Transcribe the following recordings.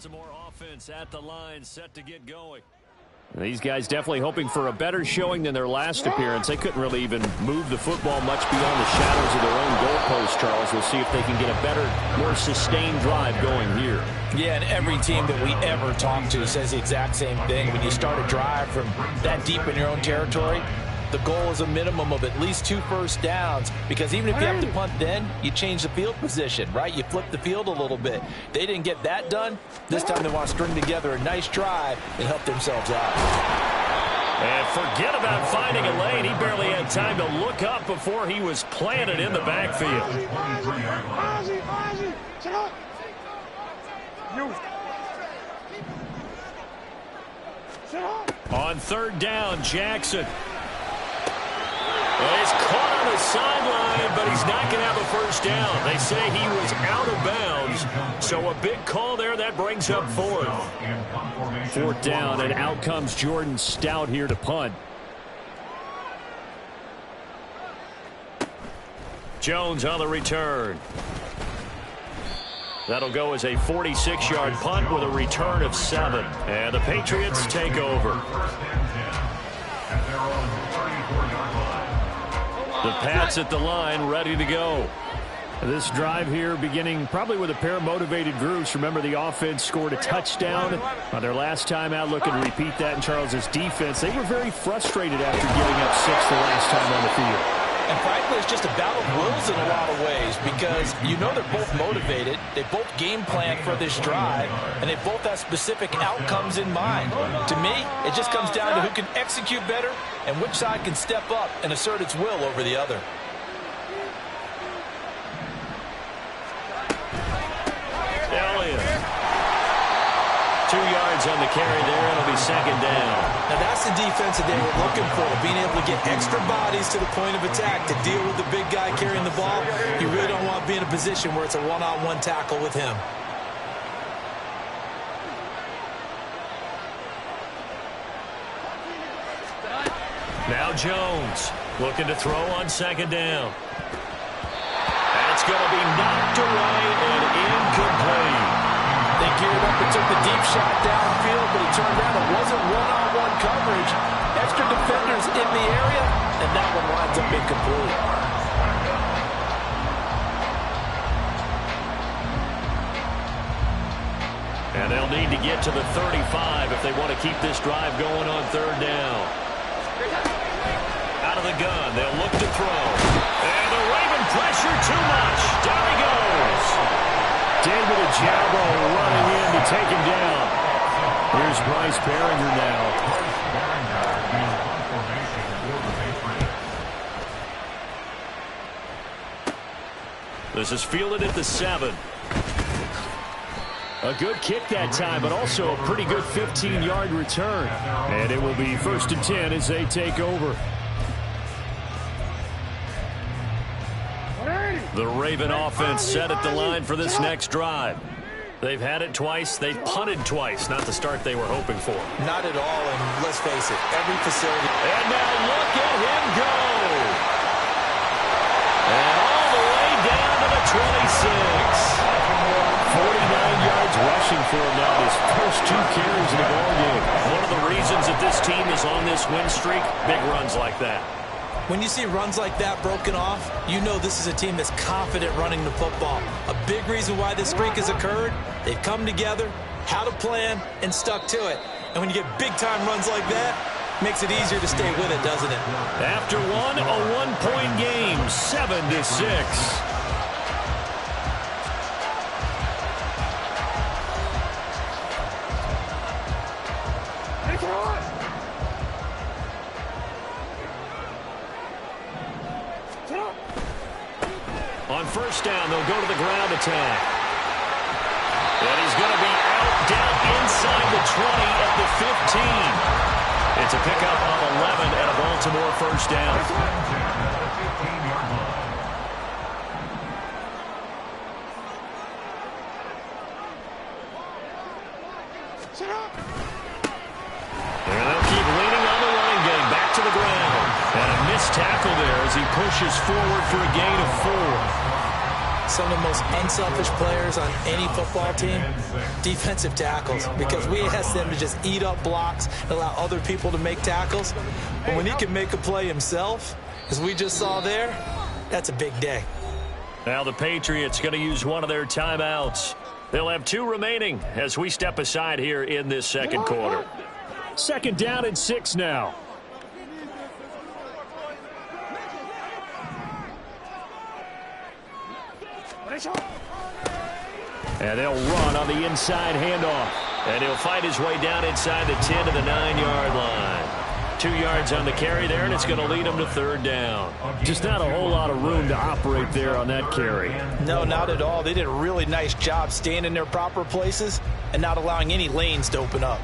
Baltimore offense at the line, set to get going. These guys definitely hoping for a better showing than their last appearance. They couldn't really even move the football much beyond the shadows of their own goalpost, Charles. We'll see if they can get a better, more sustained drive going here. Yeah, and every team that we ever talk to says the exact same thing. When you start a drive from that deep in your own territory, the goal is a minimum of at least 2 first downs, because even if you have to punt then, you change the field position, right? You flip the field a little bit. They didn't get that done. This time they want to string together a nice drive and help themselves out. And forget about finding a lane. He barely had time to look up before he was planted in the backfield. On third down, Jackson. Well, he's caught on the sideline, but he's not going to have a first down. They say he was out of bounds, so a big call there. That brings up fourth. Fourth down, and out comes Jordan Stout here to punt. Jones on the return. That'll go as a 46-yard punt with a return of 7. And the Patriots take over. The Pats at the line, ready to go. This drive here beginning probably with a pair of motivated groups. Remember, the offense scored a touchdown on their last time out. Looking to repeat that in Charles's defense. They were very frustrated after giving up 6 the last time on the field. And frankly, it's just a battle of wills in a lot of ways, because you know they're both motivated. They both game plan for this drive, and they both have specific outcomes in mind. To me, it just comes down to who can execute better and which side can step up and assert its will over the other. Elliott. 2 yards on the carry there. It'll be second down. Now that's the defense that they were looking for, being able to get extra bodies to the point of attack to deal with the big guy carrying the ball. You really don't want to be in a position where it's a one-on-one tackle with him. Now Jones looking to throw on second down. That's going to be knocked away and incomplete. They geared up and took the deep shot downfield, but it turned out it wasn't one-on-one coverage. Extra defenders in the area, and that one winds up incomplete. And they'll need to get to the 35 if they want to keep this drive going on third down. Out of the gun, they'll look to throw. And the Raven pressure too much. Down he goes. David Ojabo running in to take him down. Here's Bryce Baringer now. This is fielded at the 7. A good kick that time, but also a pretty good 15-yard return. And it will be 1st and 10 as they take over. The Raven offense set at the line for this next drive. They've had it twice. They've punted twice. Not the start they were hoping for. Not at all, and let's face it, every facility. And now look at him go. And all the way down to the 26. 49 yards rushing for him now. His first 2 carries in the ball game. One of the reasons that this team is on this win streak, big runs like that. When you see runs like that broken off, you know this is a team that's confident running the football. A big reason why this streak has occurred, they've come together, had a plan, and stuck to it. And when you get big-time runs like that, makes it easier to stay with it, doesn't it? After one, a one-point game, 7-6. On first down, they'll go to the ground attack. And he's going to be out down inside the 20 at the 15. It's a pickup of 11 and a Baltimore first down. And they'll keep leaning on the running game. Back to the ground. And a missed tackle there as he pushes forward for a gain of 4. Some of the most unselfish players on any football team, defensive tackles, because we ask them to just eat up blocks and allow other people to make tackles. But when he can make a play himself, as we just saw there, that's a big day. Now the Patriots going to use one of their timeouts. They'll have 2 remaining as we step aside here in this second quarter. 2nd down and 6 now. And they'll run on the inside handoff. And he'll fight his way down inside the 10 to the 9-yard line. 2 yards on the carry there, and it's going to lead him to 3rd down. Just not a whole lot of room to operate there on that carry. No, not at all. They did a really nice job staying in their proper places and not allowing any lanes to open up.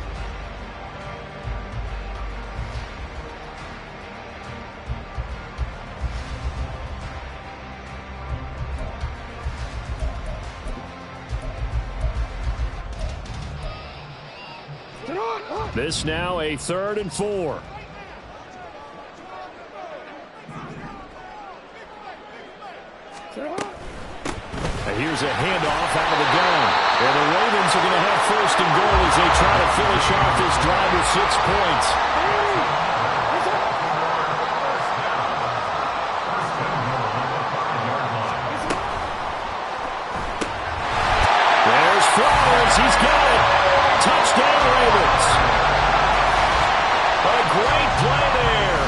This now a 3rd and 4. And here's a handoff out of the gun. And the Ravens are going to have 1st and goal as they try to finish off this drive with 6 points. There's Flowers. He's got it. Touchdown, Ravens. A great play there.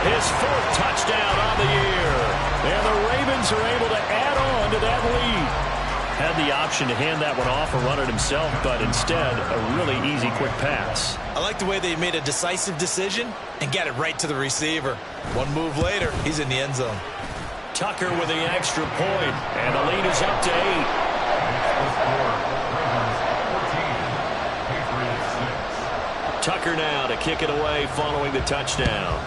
His 4th touchdown on the year. And the Ravens are able to add on to that lead. Had the option to hand that one off or run it himself, but instead, a really easy, quick pass. I like the way they made a decisive decision and got it right to the receiver. One move later, he's in the end zone. Tucker with the extra point, and the lead is up to 8. Tucker now to kick it away following the touchdown.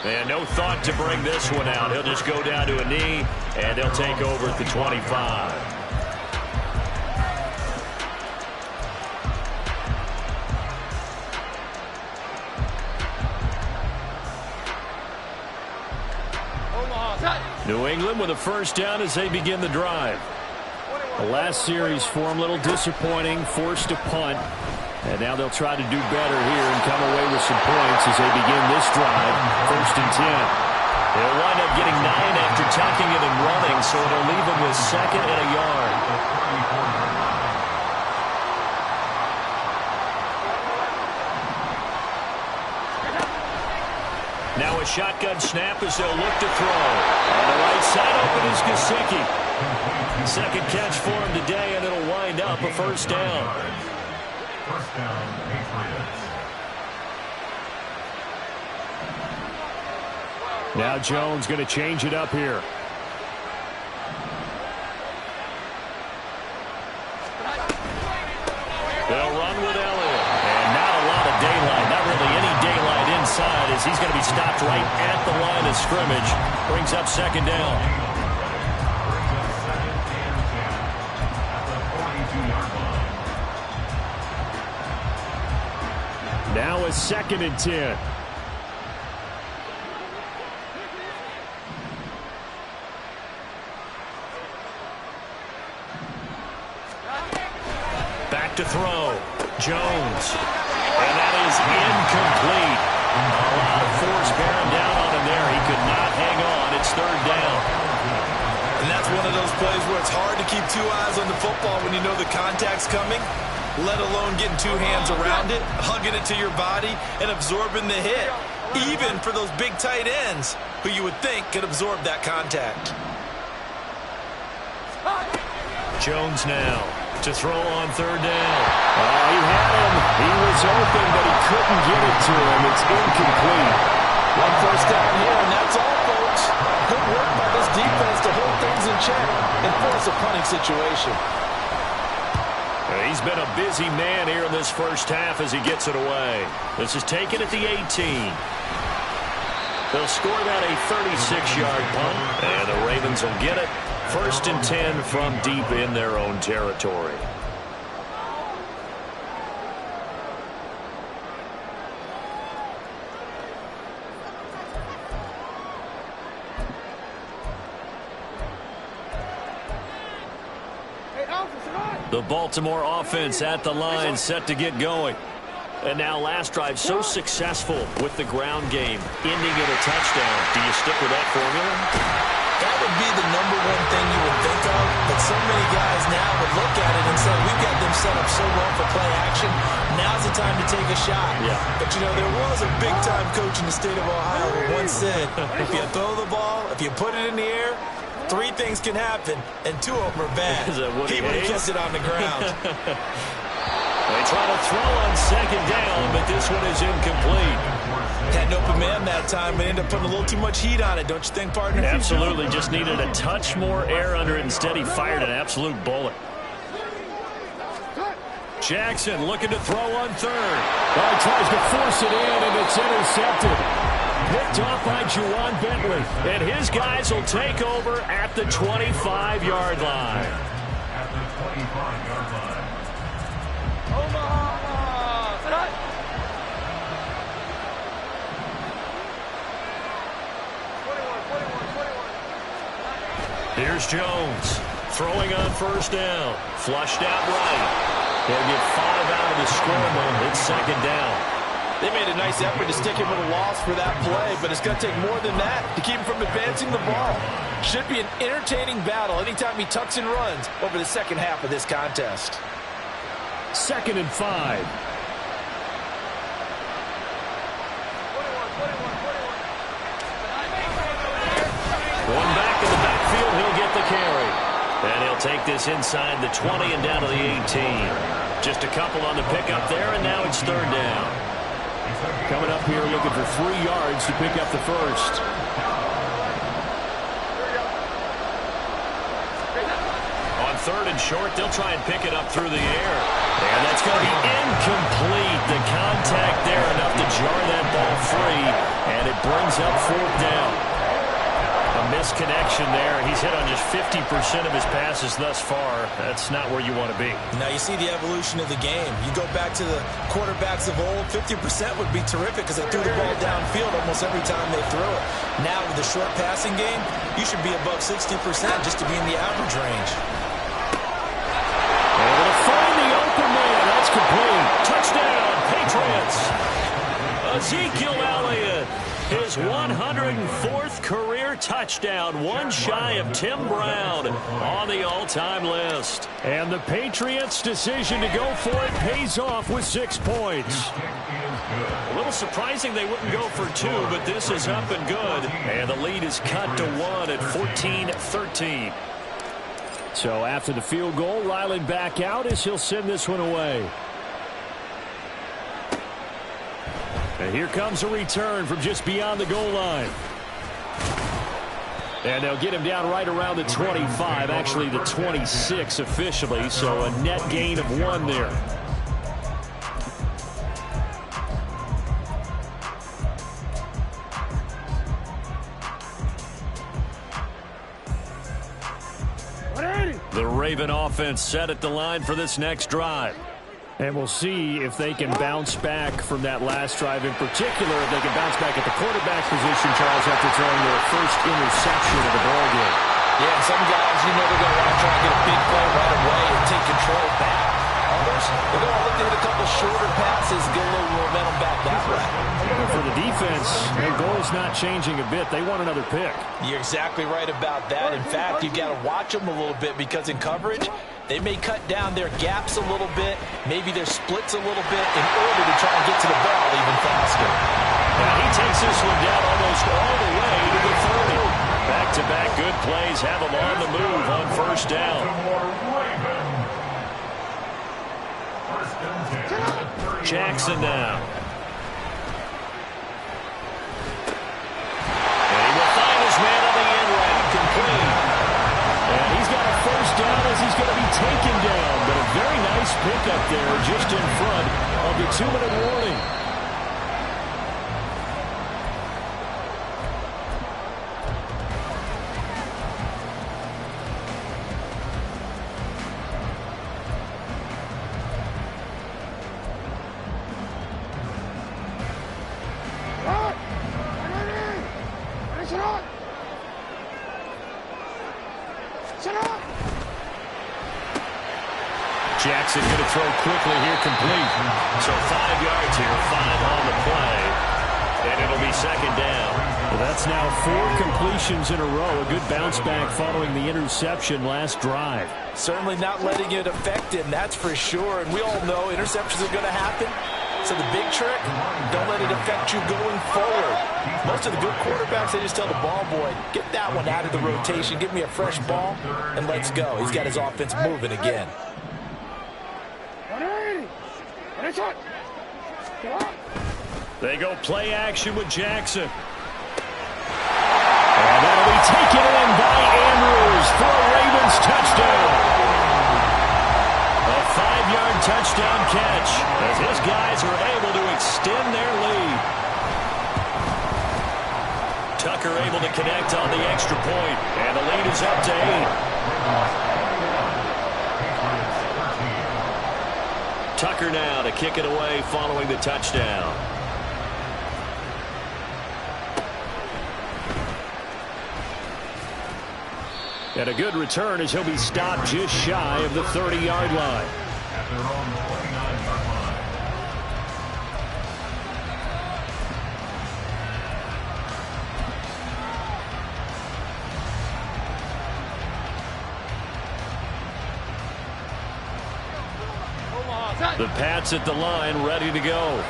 And no thought to bring this one out. He'll just go down to a knee, and they'll take over at the 25. New England with a 1st down as they begin the drive. The last series for them, a little disappointing, forced a punt. And now they'll try to do better here and come away with some points as they begin this drive, 1st and 10. They'll wind up getting 9 after tucking it and running, so it'll leave them with 2nd and a yard. Now a shotgun snap as they'll look to throw. On the right side open is Gesicki. 2nd catch for him today, and it'll wind up a 1st down. Now Jones going to change it up here. They'll run with Elliott. And not a lot of daylight. Not really any daylight inside as he's going to be stopped right at the line of scrimmage. Brings up 2nd down. Now a 2nd and 10. Back to throw. Jones. And that is incomplete. A lot of force bearing down on him there. He could not hang on. It's 3rd down. And that's one of those plays where it's hard to keep 2 eyes on the football when you know the contact's coming, let alone getting 2 hands around it, hugging it to your body, and absorbing the hit, even for those big tight ends who you would think could absorb that contact. Jones now to throw on 3rd down. He had him. He was open, but he couldn't get it to him. It's incomplete. 1 first down here, and that's all, folks. Good work by this defense to hold things in check and force a punting situation. He's been a busy man here in this 1st half as he gets it away. This is taken at the 18. They'll score that a 36-yard punt, and the Ravens will get it. 1st and 10 from deep in their own territory. The Baltimore offense at the line, set to get going. And now last drive so successful with the ground game, ending in a touchdown. Do you stick with that formula? That would be the number one thing you would think of, but so many guys now would look at it and say, we've got them set up so well for play action, now's the time to take a shot. Yeah. But, you know, there was a big-time coach in the state of Ohio who once said, if you throw the ball, if you put it in the air, 3 things can happen, and 2 of them are bad. He would have kept it on the ground. They try to throw on second down, but this one is incomplete. Had an open man that time, but ended up putting a little too much heat on it, don't you think, partner? Absolutely. Just needed a touch more air under it. Instead, he fired an absolute bullet. Jackson looking to throw on third. Well, he tries to force it in, and it's intercepted. Picked off by Juwan Bentley. And his guys will take over at the 25-yard line. Here's Jones throwing on first down. Flushed out right. They'll get 5 out of the scramble. It's second down. They made a nice effort to stick him with a loss for that play, but it's going to take more than that to keep him from advancing the ball. Should be an entertaining battle anytime he tucks and runs over the second half of this contest. 2nd and 5. One back in the backfield, he'll get the carry. And he'll take this inside the 20 and down to the 18. Just a couple on the pickup there, and now it's third down. Coming up here looking for 3 yards to pick up the first. On third and short, they'll try and pick it up through the air. And that's going to be incomplete. The contact there enough to jar that ball free, and it brings up fourth down. A misconnection there. He's hit on just 50% of his passes thus far. That's not where you want to be. Now you see the evolution of the game. You go back to the quarterbacks of old, 50% would be terrific because they threw the ball downfield almost every time they threw it. Now with the short passing game, you should be above 60% just to be in the average range. Able to find the open man. That's complete. Touchdown, Patriots. Ezekiel Elliott, his 104th career touchdown, one shy of Tim Brown on the all-time list. And the Patriots' decision to go for it pays off with 6 points. A little surprising they wouldn't go for 2, but this is up and good. And the lead is cut to 1 at 14-13. So after the field goal, Ryland back out as he'll send this one away. And here comes a return from just beyond the goal line. And they'll get him down right around the 25, actually the 26 officially, so a net gain of 1 there. The Raven offense set at the line for this next drive. And we'll see if they can bounce back from that last drive. In particular, if they can bounce back at the quarterback position, Charles, after throwing their first interception of the ballgame. Yeah, some guys, you know, they're going to want to try and get a big play right away and take control back. Others, they're going to look to hit a couple shorter passes, get a little momentum back that way. And for the defense, their goal's not changing a bit. They want another pick. You're exactly right about that. In fact, you've got to watch them a little bit because in coverage, they may cut down their gaps a little bit, maybe their splits a little bit in order to try and get to the ball even faster. And he takes this one down almost all the way to the 30. Back-to-back good plays have him on the move on first down. Jackson now. And he will find his man on the end route, complete. And he's got a first down as he's going to be taken down. But a very nice pickup there just in front of the 2-minute warning. Jackson going to throw quickly here, complete. So 5 yards here, 5 on the play. And it'll be second down. Well, that's now 4 completions in a row. A good bounce back following the interception last drive. Certainly not letting it affect him, that's for sure. And we all know interceptions are going to happen. So the big trick, don't let it affect you going forward. Most of the good quarterbacks, they just tell the ball boy, get that one out of the rotation, give me a fresh ball, and let's go. He's got his offense moving again. They go play action with Jackson. And that'll be taken in by Andrews for a Ravens touchdown. A 5-yard touchdown catch as his guys are able to extend their lead. Tucker able to connect on the extra point, and the lead is up to 8. Tucker now to kick it away following the touchdown. And a good return as he'll be stopped just shy of the 30-yard line. The Pats at the line, ready to go.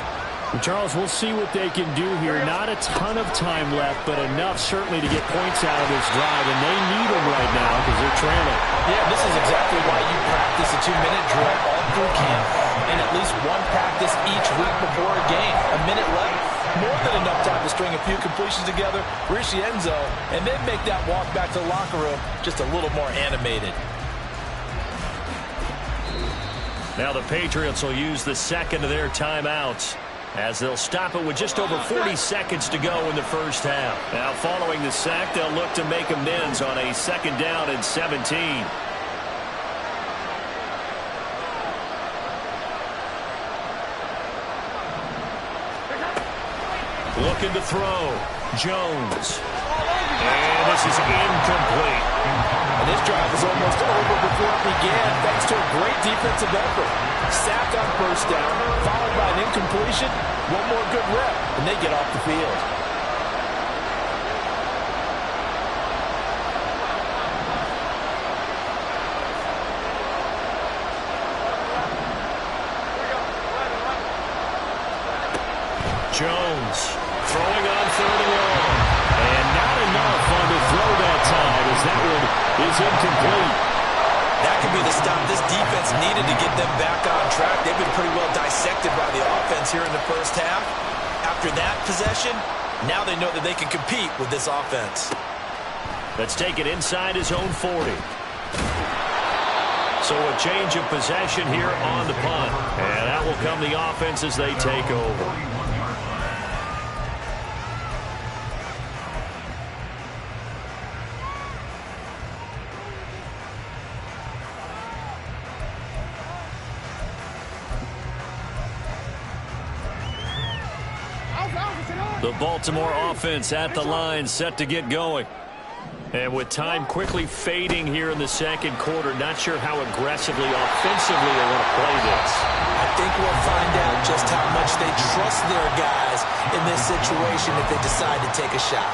And Charles, we'll see what they can do here. Not a ton of time left, but enough certainly to get points out of this drive, and they need them right now because they're trailing. Yeah, this is exactly why you practice a 2-minute drill all through camp, and at least one practice each week before a game. A minute left, more than enough time to string a few completions together, reach the end zone, and then make that walk back to the locker room just a little more animated. Now the Patriots will use the second of their timeouts, as they'll stop it with just over 40 seconds to go in the first half. Now following the sack, they'll look to make amends on a 2nd down and 17. Looking to throw. Jones. And this is incomplete. And this drive is almost over before it began, thanks to a great defensive effort. Sack on 1st down, followed by an incompletion. One more good rep, and they get off the field. Jones throwing on 3rd and long. And not enough on the throw that time, as that one is incomplete. That could be the stop this defense needed to get them back on track. They've been pretty well dissected by the offense here in the first half. After that possession, now they know that they can compete with this offense. Let's take it inside his own 40. So a change of possession here on the punt. And that will come the offense as they take over. The Baltimore offense at the line, set to get going. And with time quickly fading here in the 2nd quarter, not sure how aggressively, offensively they want to play this. I think we'll find out just how much they trust their guys in this situation if they decide to take a shot.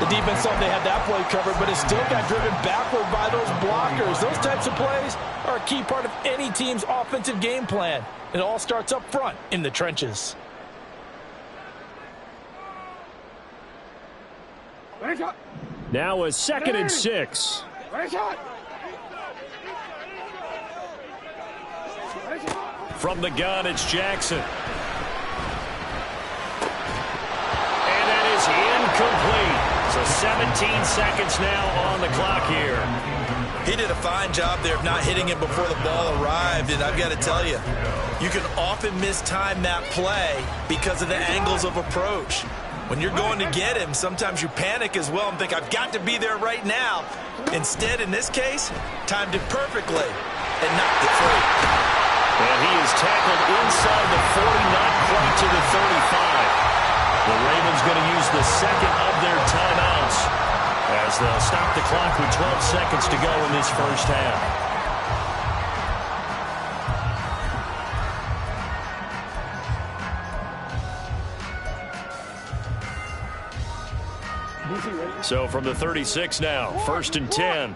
The defense thought they had that play covered, but it still got driven backward by those blockers. Those types of plays are a key part of any team's offensive game plan. It all starts up front in the trenches. Now a 2nd and 6. From the gun, it's Jackson. And that is incomplete. So 17 seconds now on the clock here. He did a fine job there of not hitting it before the ball arrived, and I've got to tell you, you can often mistime that play because of the angles of approach. When you're going to get him, sometimes you panic as well and think, I've got to be there right now. Instead, in this case, timed it perfectly and knocked it free. And he is tackled inside the 40, not quite to the 35. The Ravens going to use the 2nd of their timeouts as they'll stop the clock with 12 seconds to go in this first half. So from the 36 now, 1st and 10.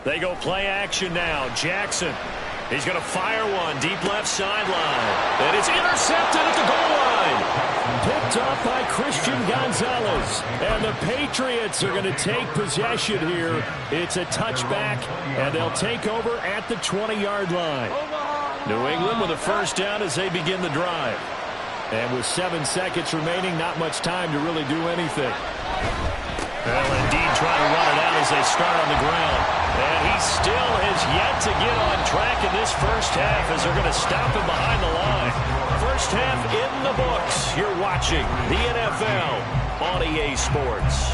They go play action now. Jackson. He's going to fire one deep left sideline. And it's intercepted at the goal line. Picked off by Christian Gonzalez. And the Patriots are going to take possession here. It's a touchback, and they'll take over at the 20-yard line. New England with a first down as they begin the drive. And with 7 seconds remaining, not much time to really do anything. Well, indeed, trying to run it out as they start on the ground. And he still has yet to get on track in this first half as they're going to stop him behind the line. First half in the books. You're watching the NFL on EA Sports.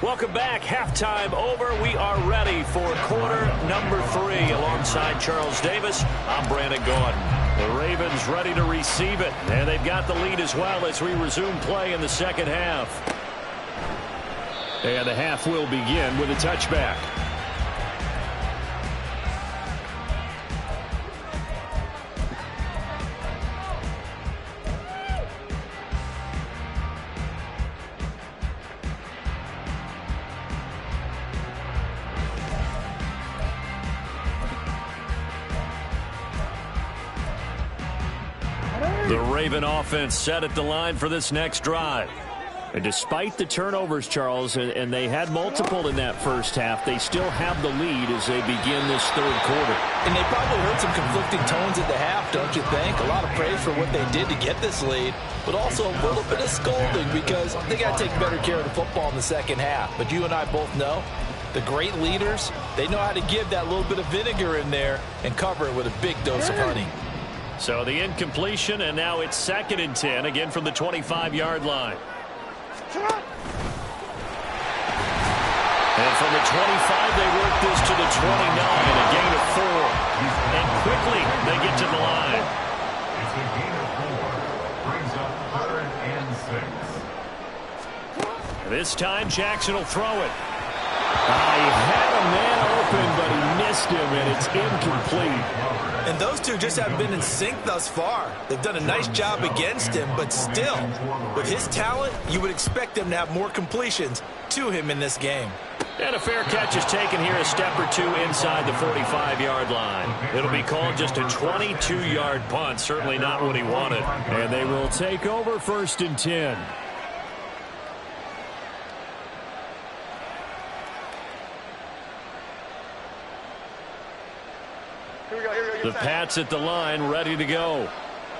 Welcome back. Halftime over. We are ready for quarter number 3. Alongside Charles Davis, I'm Brandon Gaudin. The Ravens ready to receive it, and they've got the lead as well as we resume play in the second half. And the half will begin with a touchback. The Raven offense set at the line for this next drive. And despite the turnovers, Charles, and they had multiple in that first half, they still have the lead as they begin this third quarter. And they probably heard some conflicting tones at the half, don't you think? A lot of praise for what they did to get this lead, but also a little bit of scolding because they got to take better care of the football in the second half. But you and I both know the great leaders, they know how to give that little bit of vinegar in there and cover it with a big dose of honey. So the incompletion, and now it's 2nd and 10, again from the 25-yard line. And from the 25, they work this to the 29, a gain of 4. And quickly, they get to the line. It's a gain of 4. Brings up 3rd and 6. This time, Jackson will throw it. He had a man open, but he missed him, and it's incomplete. And those two just haven't been in sync thus far. They've done a nice job against him, but still, with his talent, you would expect them to have more completions to him in this game. And a fair catch is taken here a step or two inside the 45-yard line. It'll be called just a 22-yard punt, certainly not what he wanted. And they will take over 1st and 10. The Pats at the line, ready to go.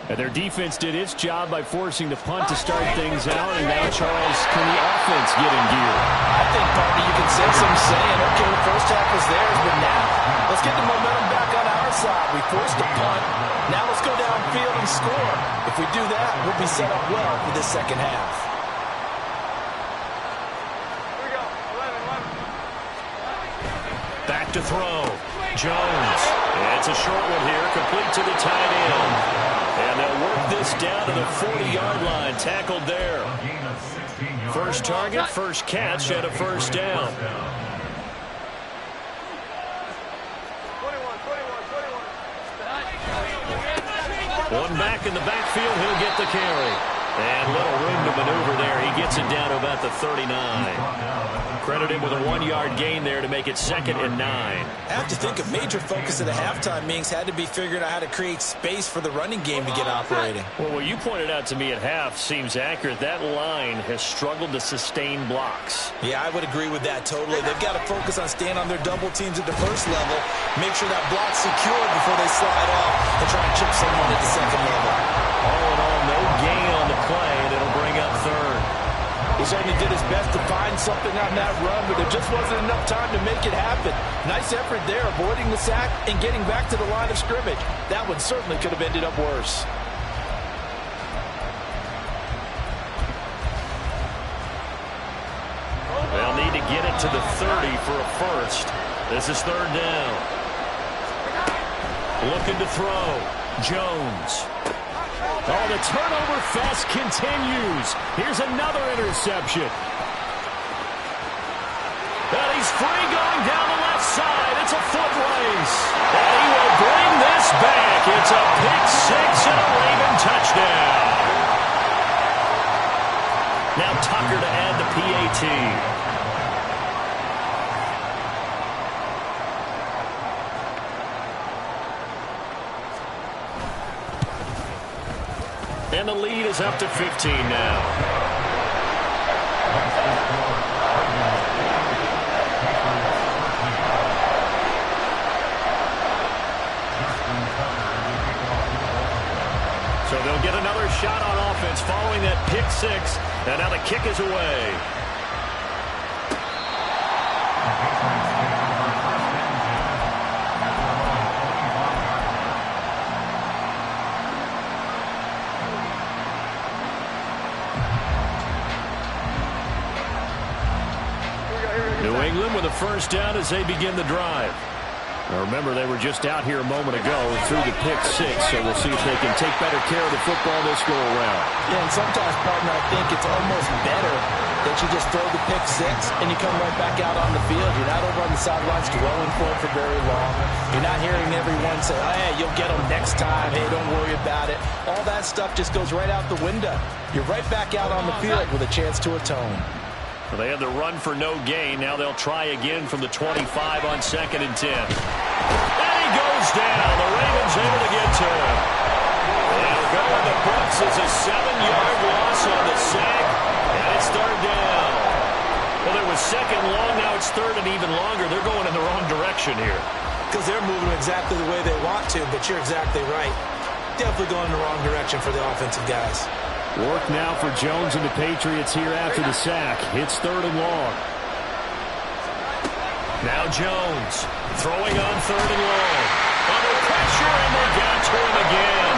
And their defense did its job by forcing the punt to start things out. And now, Charles, can the offense get in gear? I think, partner, you can sense them saying, okay, the first half was theirs, but now let's get the momentum back on our side. We forced a punt. Now let's go downfield and score. If we do that, we'll be set up well for this second half. Back to throw. Jones. It's a short one here, complete to the tight end. And they'll work this down to the 40-yard line, tackled there. First target, first catch, and a first down. One back in the backfield, he'll get the carry. And little room to maneuver there. He gets it down to about the 39. Credit him with a 1-yard gain there to make it 2nd and 9. I have to think a major focus of the halftime meetings had to be figuring out how to create space for the running game to get operating. Well, what you pointed out to me at half seems accurate. That line has struggled to sustain blocks. Yeah, I would agree with that totally. They've got to focus on staying on their double teams at the first level, make sure that block's secured before they slide off and try and chip someone at the second level. All in all, no gain on the play, and it'll bring up 3rd. He certainly did his best to find something on that run, but there just wasn't enough time to make it happen. Nice effort there, avoiding the sack and getting back to the line of scrimmage. That one certainly could have ended up worse. They'll need to get it to the 30 for a first. This is 3rd down. Looking to throw. Jones. Oh, the turnover fest continues. Here's another interception. a foot race. And he will bring this back. It's a pick six and a Raven touchdown. Now Tucker to add the PAT. And the lead is up to 15 now. So they'll get another shot on offense following that pick six. And now the kick is away. New England with a first down as they begin the drive. Now remember, they were just out here a moment ago through the pick six, so we'll see if they can take better care of the football this go-around. Yeah, and sometimes, partner, I think it's almost better that you just throw the pick six and you come right back out on the field. You're not over on the sidelines dwelling for it for very long. You're not hearing everyone say, oh, hey, you'll get them next time. Hey, don't worry about it. All that stuff just goes right out the window. You're right back out on the field with a chance to atone. Well, they had the run for no gain. Now they'll try again from the 25 on 2nd and 10. And he goes down. The Ravens able to get to him. They'll go in the books as a 7-yard loss on the sack. And it's 3rd down. Well, it was 2nd long. Now it's 3rd and even longer. They're going in the wrong direction here. Because they're moving exactly the way they want to, but you're exactly right. Definitely going in the wrong direction for the offensive guys. Work now for Jones and the Patriots here after the sack. It's 3rd and long. Now Jones throwing on 3rd and long. Under pressure, and they got to him again.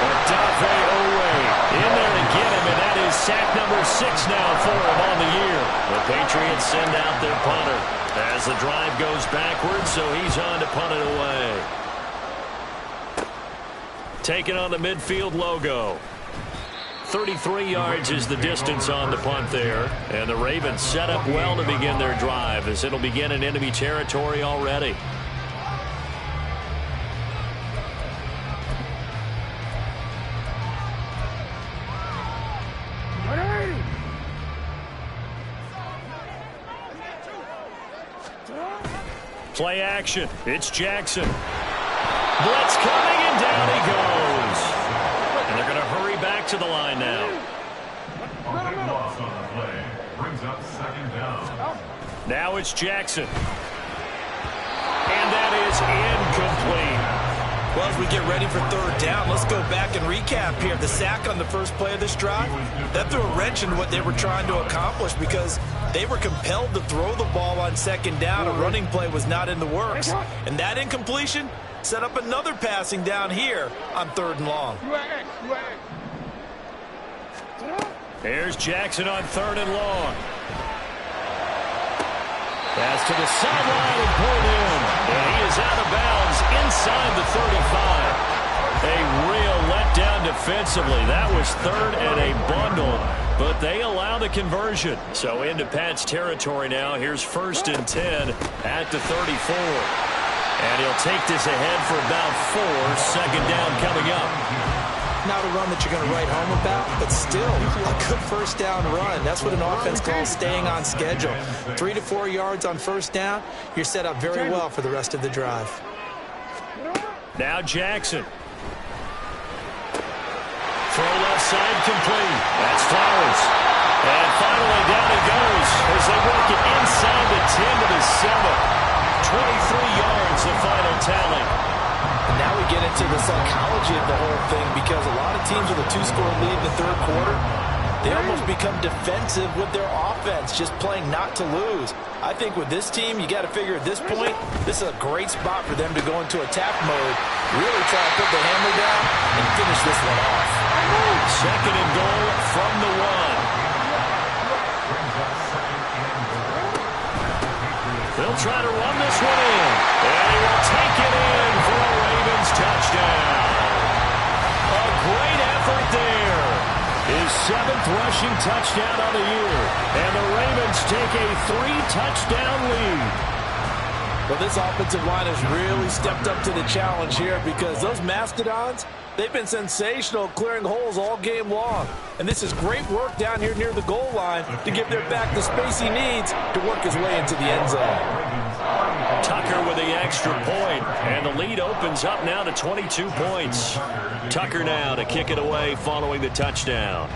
Odafe Oweh in there to get him, and that is sack number 6 now for him on the year. The Patriots send out their punter as the drive goes backwards, so he's on to punt it away. Taking on the midfield logo. 33 yards is the distance on the punt there. And the Ravens set up well to begin their drive as it'll begin in enemy territory already. Play action. It's Jackson. Blitz coming, and down he goes. And they're going to hurry back to the line now. A big loss on the play. Brings up 2nd down. Now it's Jackson. And that is incomplete. Well, as we get ready for 3rd down, let's go back and recap here. The sack on the first play of this drive, that threw a wrench into what they were trying to accomplish because they were compelled to throw the ball on 2nd down. A running play was not in the works. And that incompletion set up another passing down here on 3rd and long. There's Jackson on 3rd and long. Pass to the sideline and pulled in. And he is out of bounds inside the 35. A real letdown defensively. That was 3rd and a bundle, but they allow the conversion. So into Pat's territory now. Here's 1st and 10 at the 34. And he'll take this ahead for about 4. 2nd down coming up. Not a run that you're going to write home about, but still a good 1st down run. That's what an offense calls staying on schedule. 3 to 4 yards on 1st down. You're set up very well for the rest of the drive. Now Jackson. Throw left side complete. That's Flowers. And finally down he goes as they work it inside the 10 to the 7. 23 yards the final tally. And now we get into the psychology of the whole thing because a lot of teams with a 2-score lead in the 3rd quarter, they almost become defensive with their offense, just playing not to lose. I think with this team, you got to figure at this point, this is a great spot for them to go into attack mode, really try to put the hammer down and finish this one off. 2nd and goal from the 1. They'll try to run this one in. And he will take it in for a Ravens touchdown. A great effort there. His 7th rushing touchdown on the year. And the Ravens take a 3-touchdown lead. Well, this offensive line has really stepped up to the challenge here because those Mastodons, they've been sensational clearing holes all game long. And this is great work down here near the goal line to give their back the space he needs to work his way into the end zone. Tucker with the extra point, and the lead opens up now to 22 points. Tucker now to kick it away following the touchdown.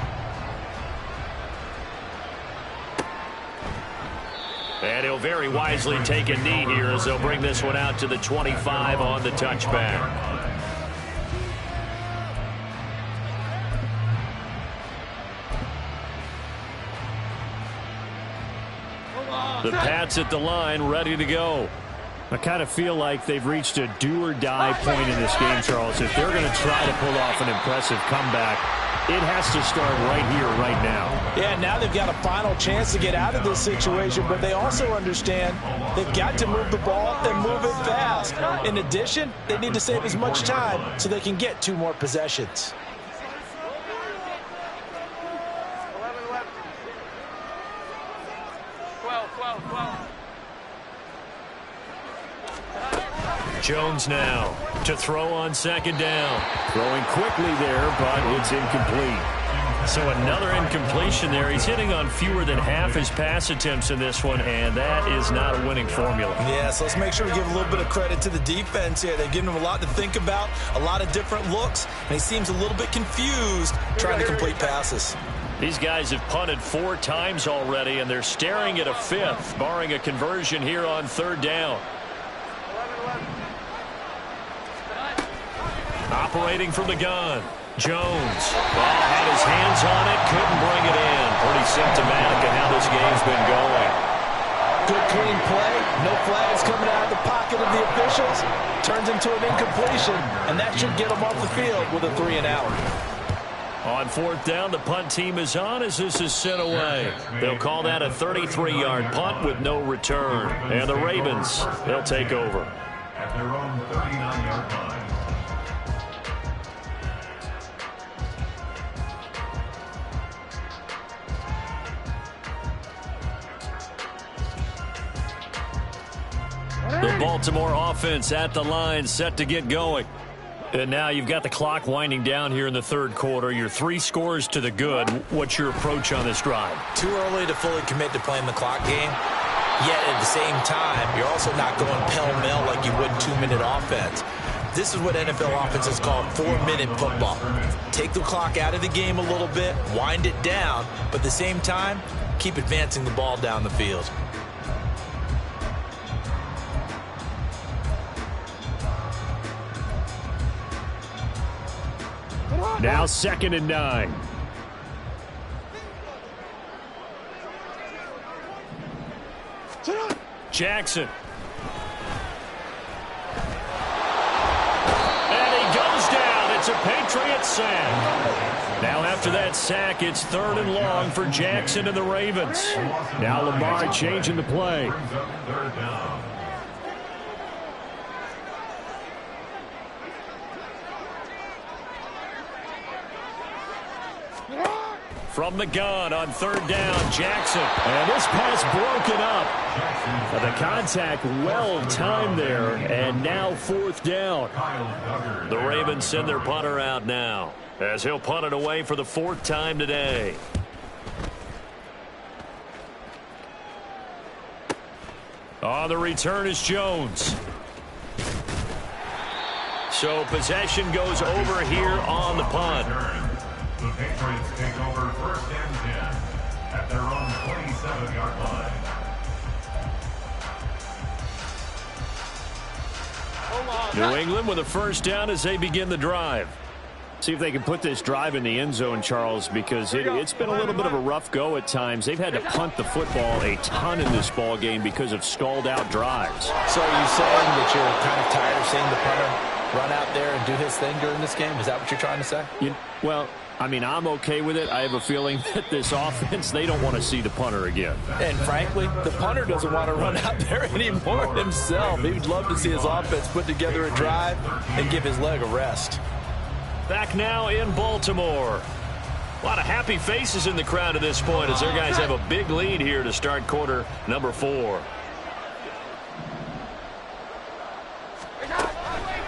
And he'll very wisely take a knee here as they'll bring this one out to the 25 on the touchback. The Pats at the line, ready to go. I kind of feel like they've reached a do-or-die point in this game, Charles. If they're going to try to pull off an impressive comeback, it has to start right here, right now. Yeah, now they've got a final chance to get out of this situation, but they also understand they've got to move the ball and move it fast. In addition, they need to save as much time so they can get 2 more possessions. Jones now to throw on second down. Throwing quickly there, but it's incomplete. So another incompletion there. He's hitting on fewer than half his pass attempts in this one, and that is not a winning formula. Yeah, so let's make sure to give a little bit of credit to the defense here. They've given him a lot to think about, a lot of different looks, and he seems a little bit confused trying to complete passes. These guys have punted 4 times already, and they're staring at a 5th, barring a conversion here on third down. Operating from the gun, Jones. Ball had his hands on it, couldn't bring it in. Pretty symptomatic of how this game's been going. Good clean play, no flags coming out of the pocket of the officials. Turns into an incompletion, and that should get them off the field with a 3-and-out. On fourth down, the punt team is on as this is sent away. They'll call that a 33-yard punt with no return. And the Ravens, they'll take over. At their own 39-yard line. The Baltimore offense at the line, set to get going. And now you've got the clock winding down here in the third quarter. Your 3 scores to the good. What's your approach on this drive? Too early to fully commit to playing the clock game. Yet at the same time, you're also not going pell-mell like you would 2-minute offense. This is what NFL offenses call 4-minute football. Take the clock out of the game a little bit, wind it down, but at the same time, keep advancing the ball down the field. Now 2nd and 9. Jackson. And he goes down. It's a Patriot sack. Now after that sack, it's 3rd and long for Jackson and the Ravens. Now Lamar changing the play. Brings up 3rd down. From the gun on 3rd down, Jackson. And this pass broken up. The contact well timed there, and now 4th down. The Ravens send their punter out now, as he'll punt it away for the 4th time today. On the return is Jones. So possession goes over here on the punt. The Patriots take over 1st and 10 at their own 27-yard line. New England with a 1st down as they begin the drive. See if they can put this drive in the end zone, Charles, because it's been a little bit of a rough go at times. They've had to punt the football a ton in this ball game because of stalled-out drives. So are you saying that you're kind of tired of seeing the punter run out there and do his thing during this game? Is that what you're trying to say? Well, I mean, I'm okay with it. I have a feeling that this offense, they don't want to see the punter again. And frankly, the punter doesn't want to run out there anymore himself. He would love to see his offense put together a drive and give his leg a rest. Back now in Baltimore. A lot of happy faces in the crowd at this point as their guys have a big lead here to start quarter number 4.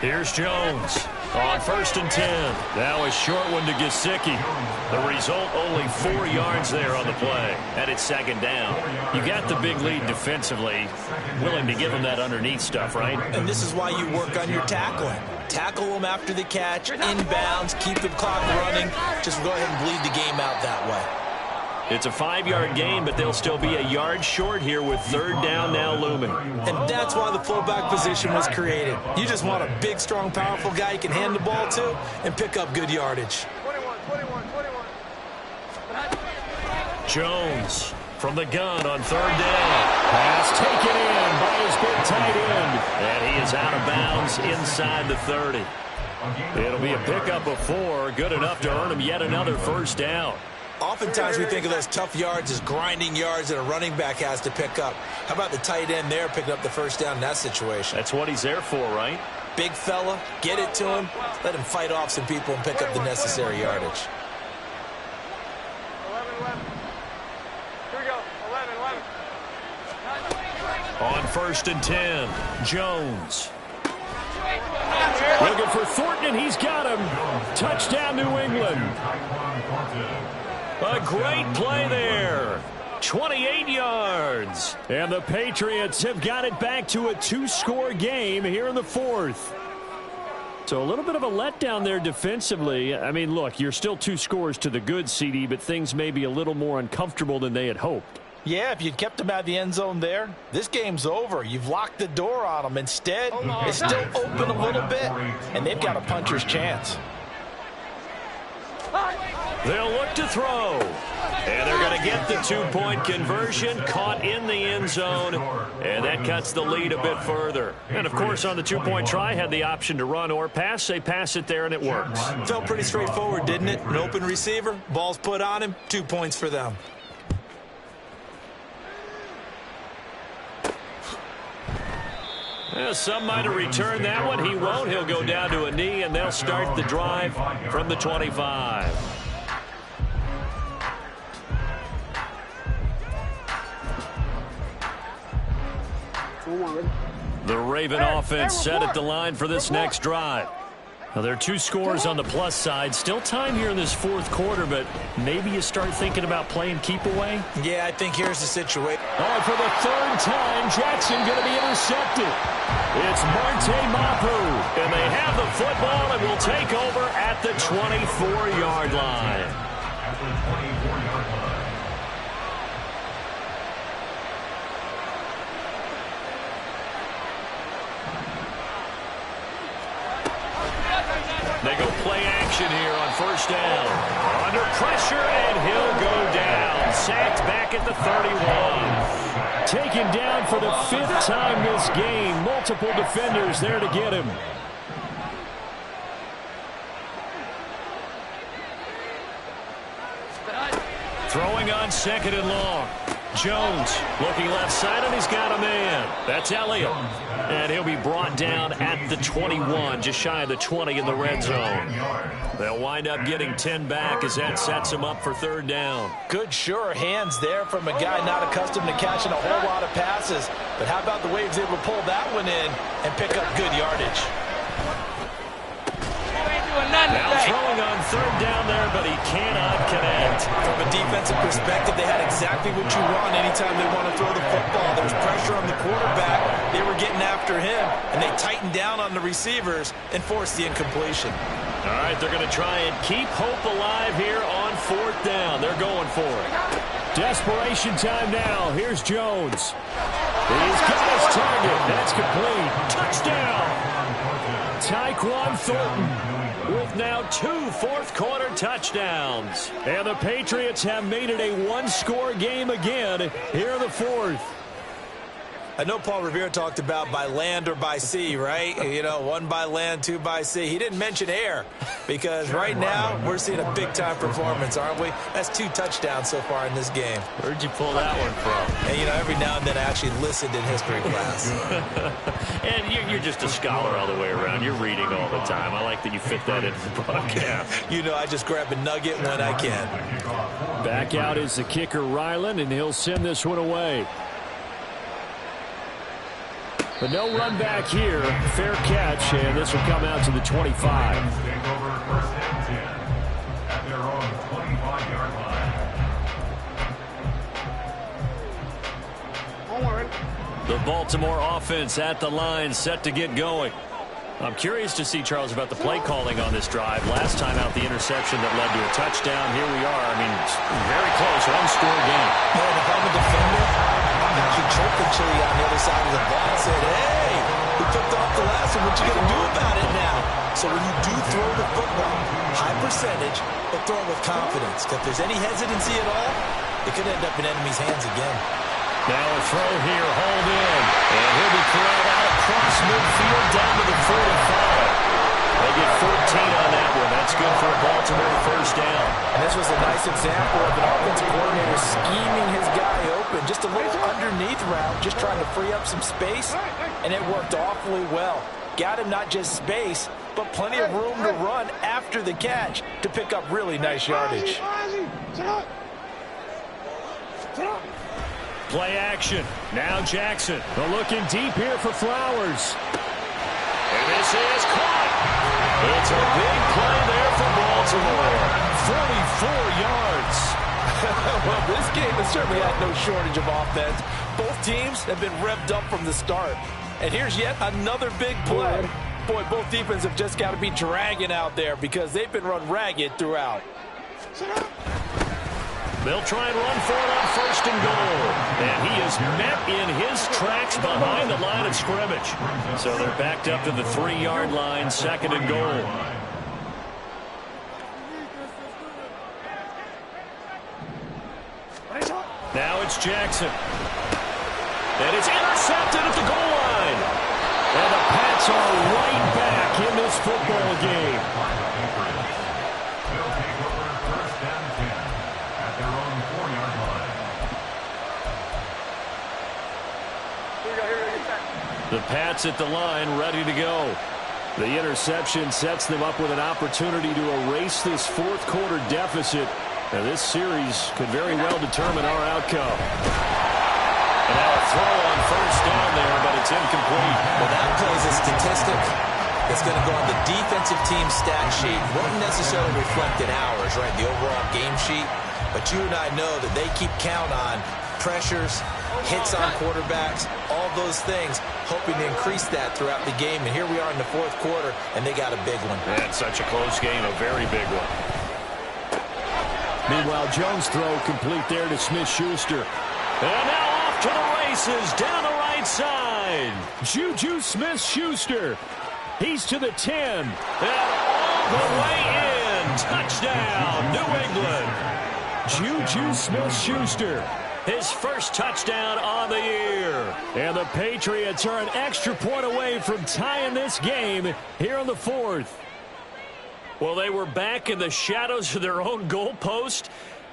Here's Jones on 1st and 10. Now a short one to Gesicki. The result, only 4 yards there on the play. And it's 2nd down. You got the big lead defensively. Willing to give them that underneath stuff, right? And this is why you work on your tackling. Tackle them after the catch, inbounds, keep the clock running. Just go ahead and bleed the game out that way. It's a 5-yard gain, but they'll still be a yard short here with 3rd down now looming. And that's why the fullback position was created. You just want a big, strong, powerful guy you can hand the ball to and pick up good yardage. 21. Jones from the gun on 3rd down. Pass taken in by his big tight end. And he is out of bounds inside the 30. It'll be a pickup of 4, good enough to earn him yet another 1st down. Oftentimes we think of those tough yards as grinding yards that a running back has to pick up. How about the tight end there picking up the 1st down in that situation? That's what he's there for, right? Big fella, get it to him, let him fight off some people and pick up the necessary yardage. 11. Here we go. 11. On 1st and 10, Jones. Looking for Thornton, and he's got him. Touchdown, New England. A great play there. 28 yards. And the Patriots have got it back to a 2-score game here in the 4th. So a little bit of a letdown there defensively. I mean, look, you're still 2 scores to the good, CD, but things may be a little more uncomfortable than they had hoped. Yeah, if you'd kept them out of the end zone there, this game's over. You've locked the door on them. Instead, it's still open a little bit, and they've got a puncher's chance. They'll look to throw. And they're going to get the 2-point conversion, caught in the end zone, and that cuts the lead a bit further. And, of course, on the 2-point try, had the option to run or pass. They pass it there, and it works. Felt pretty straightforward, didn't it? An open receiver, ball's put on him, 2 points for them. Yeah, some might have returned that one. He won't. He'll go down to a knee, and they'll start the drive from the 25. The Raven offense set at the line for this next drive. Now, there are 2 scores on the plus side. Still time here in this 4th quarter, but maybe you start thinking about playing keep away? Yeah, I think here's the situation. Oh, for the 3rd time, Jackson going to be intercepted. It's Marte Mapu. And they have the football and will take over at the 24-yard line. At the 24-yard line. They go play action here on 1st down. Under pressure, and he'll go down. Sacked back at the 31. Taken down for the 5th time this game. Multiple defenders there to get him. Throwing on 2nd and long. Jones looking left side, and he's got a man. That's Elliott. And he'll be brought down at the 21, just shy of the 20 in the red zone. They'll wind up getting 10 back as that sets him up for 3rd down. Good, sure hands there from a guy not accustomed to catching a whole lot of passes. But how about the way he was able to pull that one in and pick up good yardage? Now throwing on 3rd down there, but he cannot connect. From a defensive perspective, they had exactly what you want anytime they want to throw the football. There's pressure on the quarterback. They were getting after him, and they tightened down on the receivers and forced the incompletion. All right, they're going to try and keep hope alive here on 4th down. They're going for it. Desperation time now. Here's Jones. He's got his target. That's complete. Touchdown. Tyquan Thornton with now 2 fourth-quarter touchdowns. And the Patriots have made it a 1-score game again here in the 4th. I know Paul Revere talked about by land or by sea, right? You know, 1 by land, 2 by sea. He didn't mention air because right now we're seeing a big-time performance, aren't we? That's 2 touchdowns so far in this game. Where'd you pull that one from? And, you know, every now and then I actually listened in history class. And you're just a scholar all the way around. You're reading all the time. I like that you fit that into the broadcast. You know, I just grab a nugget when I can. Back out is the kicker, Ryland, and he'll send this one away. But no run back here. Fair catch, and this will come out to the 25. Take over first and 10 at their own 25-yard line. The Baltimore offense at the line, set to get going. I'm curious to see, Charles, about the play calling on this drive. Last time out, the interception that led to a touchdown. Here we are. I mean, it's very close, one-score game. Man, if I'm a defender, I'm actually chirping Chili on the other side of the ball and said, hey, we picked off the last one. What you going to do about it now? So when you do throw the football, high percentage, but throw it with confidence. If there's any hesitancy at all, it could end up in enemy's hands again. Now a throw here, hauled in. And he'll be corralled out across midfield down to the 45. They get 14 on that one. That's good for a Baltimore first down. And this was a nice example of an offensive coordinator scheming his guy open. Just a little underneath route, just trying to free up some space. And it worked awfully well. Got him not just space, but plenty of room to run after the catch to pick up really nice yardage. Play action. Now Jackson. They're looking deep here for Flowers. And this is caught. It's a big play there for Baltimore. 44 yards. Well, this game has certainly had no shortage of offense. Both teams have been revved up from the start. And here's yet another big play. Boy, both defenses have just got to be dragging out there because they've been run ragged throughout. They'll try and run for it on first and goal. And he is met in his tracks behind the line of scrimmage. So they're backed up to the 3-yard line, second and goal. Now it's Jackson. And it's intercepted at the goal line. And the Pats are right back in this football game. They'll take over first and 10 at their own 4-yard line. The Pats at the line, ready to go. The interception sets them up with an opportunity to erase this fourth quarter deficit. Now this series could very well determine our outcome. And now a throw on first down there, but it's incomplete. Well, that plays a statistic that's going to go on the defensive team stat sheet. Won't necessarily reflect in ours, right, the overall game sheet. But you and I know that they keep count on pressures, hits on quarterbacks, all those things, hoping to increase that throughout the game. And here we are in the fourth quarter, and they got a big one. And such a close game, a very big one. Meanwhile, Jones' throw complete there to Smith-Schuster. And now off to the races down the right side. Juju Smith-Schuster. He's to the 10. And all the way in. Touchdown, New England. Juju Smith-Schuster. His first touchdown on the year. And the Patriots are an extra point away from tying this game here in the fourth. Well, they were back in the shadows of their own goalpost,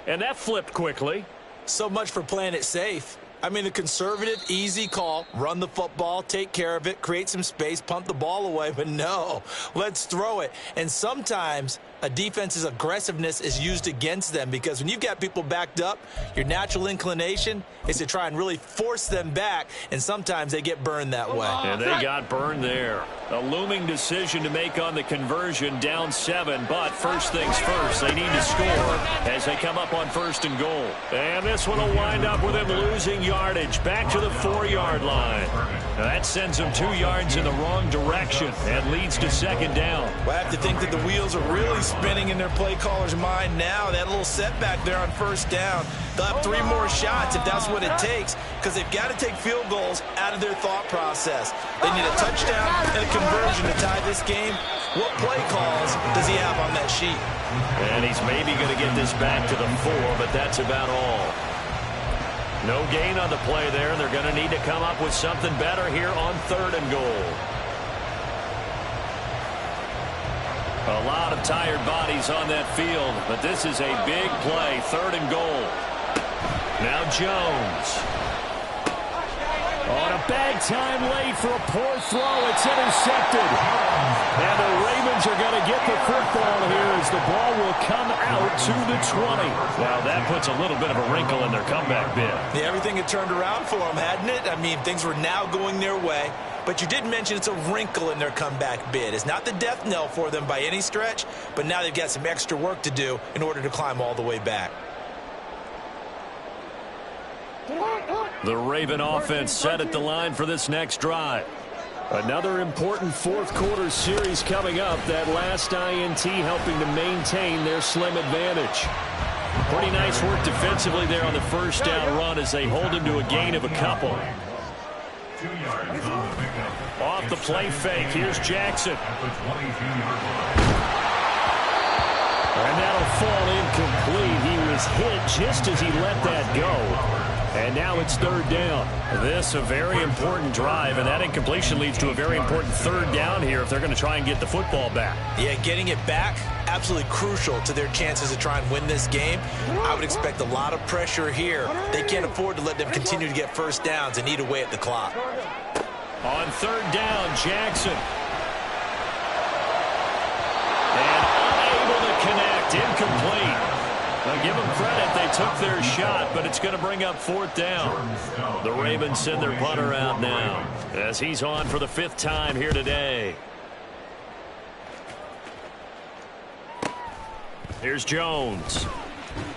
and that flipped quickly. So much for playing it safe. I mean, the conservative, easy call, run the football, take care of it, create some space, punt the ball away. But no, let's throw it. And sometimes a defense's aggressiveness is used against them because when you've got people backed up, your natural inclination is to try and really force them back, and sometimes they get burned that way. And they got burned there. A looming decision to make on the conversion, down 7, but first things first, they need to score as they come up on first and goal. And this one will wind up with him losing yardage back to the 4-yard line. Now that sends them 2 yards in the wrong direction and leads to second down. Well, I have to think that the wheels are really spinning in their play caller's mind now. That little setback there on first down. They'll have 3 more shots if that's what it takes, because they've got to take field goals out of their thought process. They need a touchdown and a conversion to tie this game. What play calls does he have on that sheet? And he's maybe going to get this back to the 4, but that's about all. No gain on the play there. They're going to need to come up with something better here on third and goal. A lot of tired bodies on that field, but this is a big play, third and goal. Now Jones. On a bad time late for a poor throw. It's intercepted. And the Ravens are going to get the football here as the ball will come out to the 20. Now that puts a little bit of a wrinkle in their comeback bid. Yeah, everything had turned around for them, hadn't it? I mean, things were now going their way. But you did mention it's a wrinkle in their comeback bid. It's not the death knell for them by any stretch, but now they've got some extra work to do in order to climb all the way back. The Raven offense set at the line for this next drive. Another important fourth quarter series coming up. That last INT helping to maintain their slim advantage. Pretty nice work defensively there on the first down run as they hold him to a gain of a couple. 2 yards on the pickup. Off the play fake, here's Jackson. At the 22-yard line. And that'll fall incomplete. He was hit just as he let that go. And now it's third down. This a very important drive, and that incompletion leads to a very important third down here if they're going to try and get the football back. Yeah, getting it back, absolutely crucial to their chances to try and win this game. I would expect a lot of pressure here. They can't afford to let them continue to get first downs and eat away at the clock. On third down, Jackson. And unable to connect, incomplete. Now give them credit, they took their shot, but it's going to bring up fourth down. The Ravens send their punter out now as he's on for the 5th time here today. Here's Jones.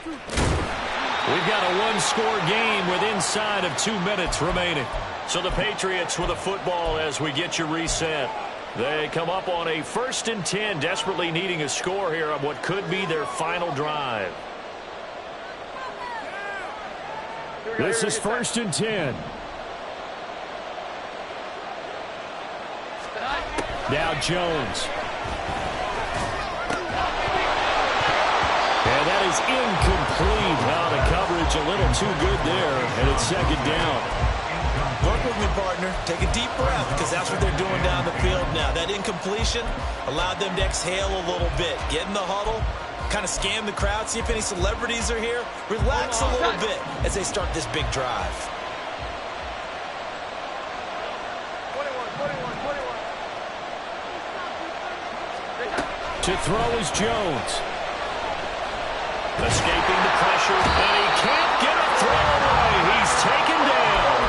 We've got a one-score game with inside of 2 minutes remaining. So the Patriots with a football as we get you reset. They come up on a 1st and 10, desperately needing a score here on what could be their final drive. This is 1st and 10. Now Jones. And that is incomplete. Now the coverage a little too good there, and it's 2nd down. Work with me, partner. Take a deep breath because that's what they're doing down the field now. That incompletion allowed them to exhale a little bit. Get in the huddle, kind of scan the crowd, see if any celebrities are here. Relax a little bit as they start this big drive. 21. To throw is Jones. Escaping the pressure, and he can't get a throw away. He's taken down.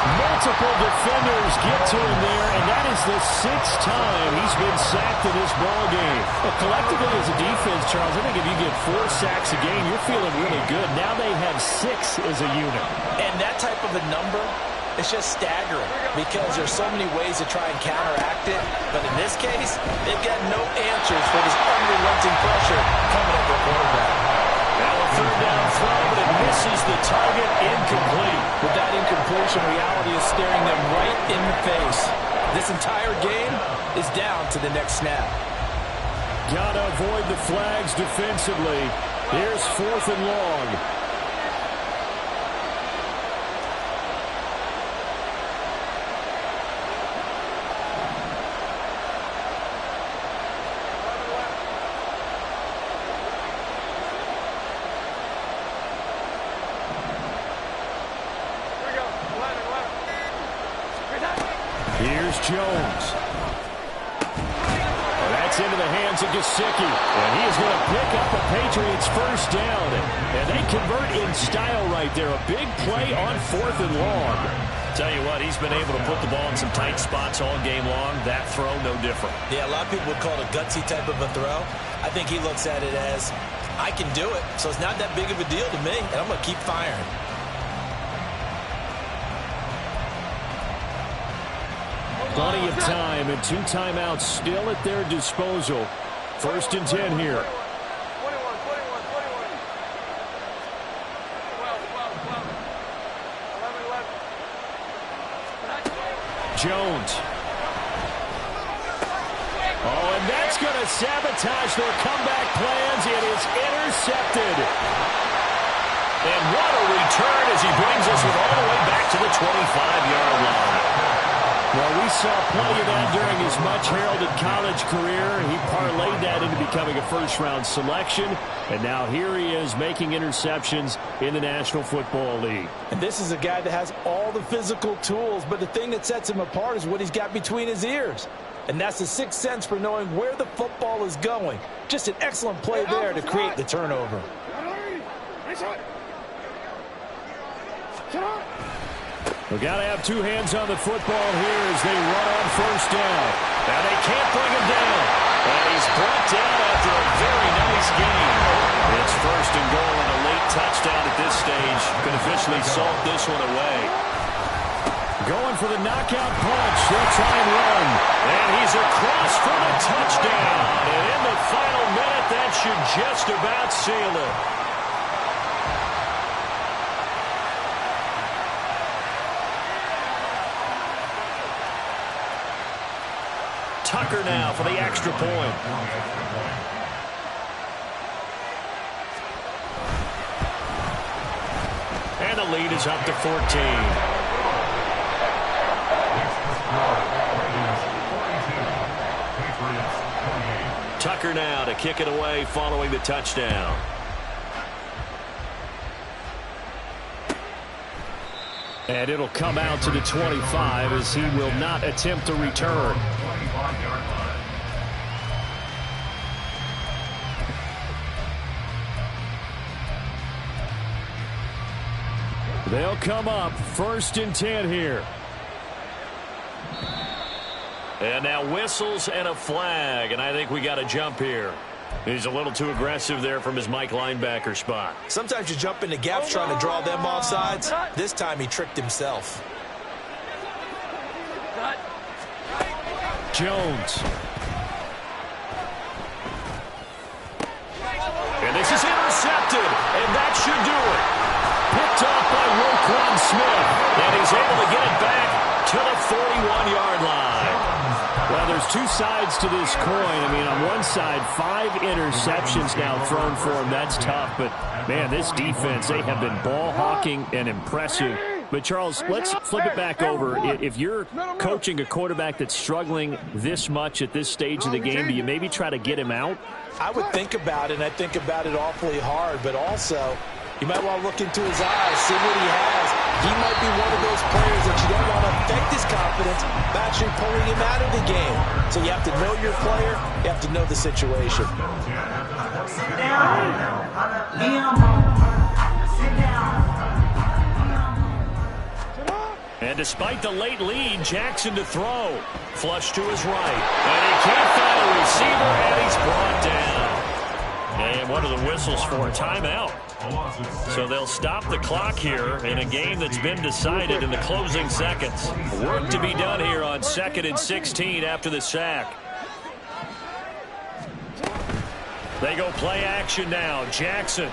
Multiple defenders get to him there, and that is the 6th time he's been sacked in this ball game. Well, collectively as a defense, Charles, I think if you get 4 sacks a game, you're feeling really good. Now they have 6 as a unit. And that type of a number, it's just staggering because there's so many ways to try and counteract it. But in this case, they've got no answers for this unrelenting pressure coming at their quarterback. Now a third down throw, but it misses the target, incomplete. With that incompletion, reality is staring them right in the face. This entire game is down to the next snap. Gotta avoid the flags defensively. Here's 4th and long. Here's Jones. That's into the hands of Gesicki. And he is going to pick up a Patriots first down. And they convert in style right there. A big play on 4th and long. Tell you what, he's been able to put the ball in some tight spots all game long. That throw, no different. Yeah, a lot of people would call it a gutsy type of a throw. I think he looks at it as, I can do it, so it's not that big of a deal to me, and I'm going to keep firing. Plenty of time and 2 timeouts still at their disposal. 1st and 10 here. 21. 11. Jones. Oh, and that's going to sabotage their comeback plans. It is intercepted. And what a return as he brings us all the way back to the 25-yard line. Well, we saw plenty of that during his much-heralded college career. He parlayed that into becoming a first-round selection. And now here he is making interceptions in the National Football League. And this is a guy that has all the physical tools, but the thing that sets him apart is what he's got between his ears. And that's the sixth sense for knowing where the football is going. Just an excellent play there to create the turnover. We've got to have two hands on the football here as they run on first down. Now they can't bring him down. And he's brought down after a very nice game. It's first and goal and a late touchdown at this stage. Could officially salt this one away. Going for the knockout punch. They'll try and run. And he's across for the touchdown. And in the final minute, that should just about seal it. Tucker now for the extra point. And the lead is up to 14. Tucker now to kick it away following the touchdown. And it'll come out to the 25 as he will not attempt to return. They'll come up first and 10 here. And now whistles and a flag, and I think we got a jump here. He's a little too aggressive there from his Mike linebacker spot. Sometimes you jump into gaps trying to draw them off sides. This time he tricked himself. Jones. And this is intercepted, and that should do it. Picked up by Roquan Smith, and he's able to get it back to the 41-yard line. Well, there's two sides to this coin. I mean, on one side, 5 interceptions now thrown for him. That's tough. But, man, this defense, they have been ball hawking and impressive. But, Charles, let's flip it back over. If you're coaching a quarterback that's struggling this much at this stage of the game, do you maybe try to get him out? I would think about it, and I think about it awfully hard. But also, you might want to look into his eyes, see what he has. He might be one of those players that you don't want to affect his confidence by actually pulling him out of the game. So you have to know your player. You have to know the situation. Sit down. And despite the late lead, Jackson to throw. Flush to his right. And he can't find a receiver, and he's brought down. And what are the whistles for? Timeout. So they'll stop the clock here in a game that's been decided in the closing seconds. Work to be done here on 2nd and 16 after the sack. They go play action now. Jackson. And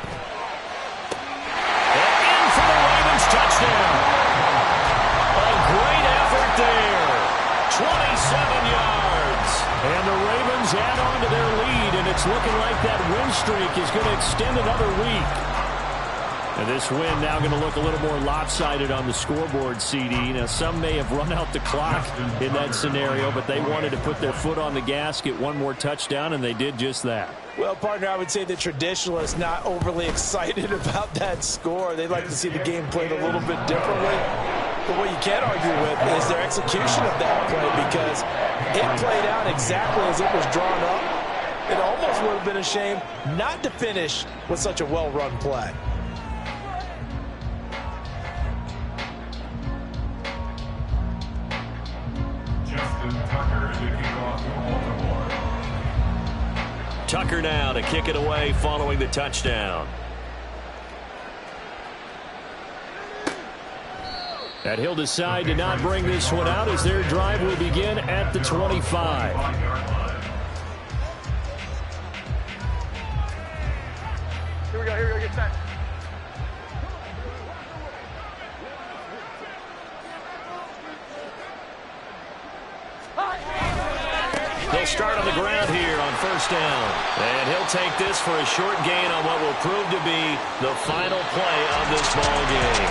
in for the Ravens touchdown. A great effort there. 27 yards. And the Ravens add on to their lead, and it's looking like that win streak is going to extend another week. And this win now going to look a little more lopsided on the scoreboard, CD. Now, some may have run out the clock in that scenario, but they wanted to put their foot on the gas, get one more touchdown, and they did just that. Well, partner, I would say the traditionalists not overly excited about that score. They'd like to see the game played a little bit differently. But what you can't argue with is their execution of that play, because it played out exactly as it was drawn up. It almost would have been a shame not to finish with such a well-run play. Tucker now to kick it away following the touchdown. And he'll decide to not bring this one out as their drive will begin at the 25. Here we go, get set. They'll start on the ground here on first down. And he'll take this for a short gain on what will prove to be the final play of this ball game.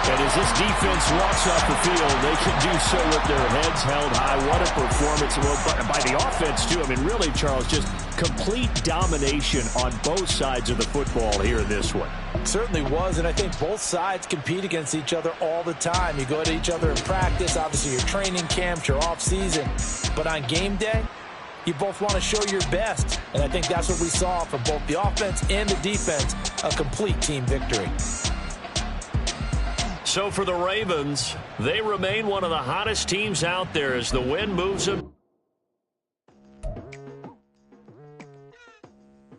And as this defense walks off the field, they can do so with their heads held high. What a performance by the offense, too. I mean, really, Charles, just complete domination on both sides of the football here in this one. Certainly was, and I think both sides compete against each other all the time. You go to each other in practice, obviously your training camps, your off-season. But on game day, you both want to show your best. And I think that's what we saw from both the offense and the defense, a complete team victory. So for the Ravens, they remain one of the hottest teams out there as the win moves them